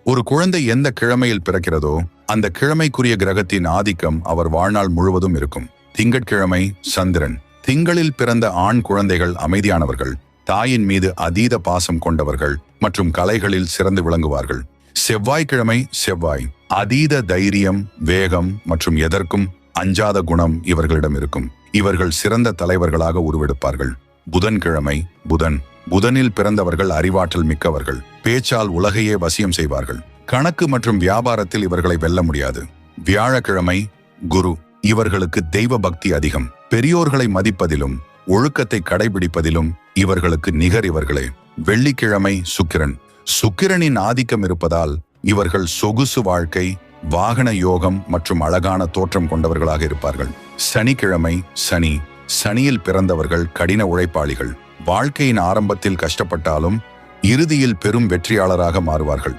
ஒரு குழந்தை எந்த கிழமையில் பிறக்கிறதோ அந்த கிழமைக்குரிய கிரகத்தின் ஆதிக்கம் அவர் வாழ்நாள் முழுவதும் இருக்கும். திங்கட்கிழமை சந்திரன். திங்களில் பிறந்த ஆண் குழந்தைகள் அமைதியானவர்கள், தாயின் மீது அதீத பாசம் கொண்டவர்கள் மற்றும் கலைகளில் சிறந்து விளங்குவார்கள். செவ்வாய்க்கிழமை செவ்வாய். அதீத தைரியம், வேகம் மற்றும் எதற்கும் அஞ்சாத குணம் இவர்களிடம் இருக்கும். இவர்கள் சிறந்த தலைவர்களாக உருவெடுப்பார்கள். புதன்கிழமை புதன். புதனில் பிறந்தவர்கள் அறிவாற்றல் மிக்கவர்கள், பேச்சால் உலகையே வசியம் செய்வார்கள். கணக்கு மற்றும் வியாபாரத்தில் இவர்களை வெல்ல முடியாது. வியாழக்கிழமை குரு. இவர்களுக்கு தெய்வ பக்தி அதிகம். பெரியோர்களை மதிப்பதிலும் ஒழுக்கத்தை கடைபிடிப்பதிலும் இவர்களுக்கு நிகர் இவர்களே. வெள்ளிக்கிழமை சுக்கிரன். சுக்கிரனின் ஆதிக்கம் இருப்பதால் இவர்கள் சொகுசு வாழ்க்கை, வாகன யோகம் மற்றும் அழகான தோற்றம் கொண்டவர்களாக இருப்பார்கள். சனிக்கிழமை சனி. சனியில் பிறந்தவர்கள் கடின உழைப்பாளிகள். வாழ்க்கையின் ஆரம்பத்தில் கஷ்டப்பட்டாலும் இறுதியில் பெரும் வெற்றியாளராக மாறுவார்கள்.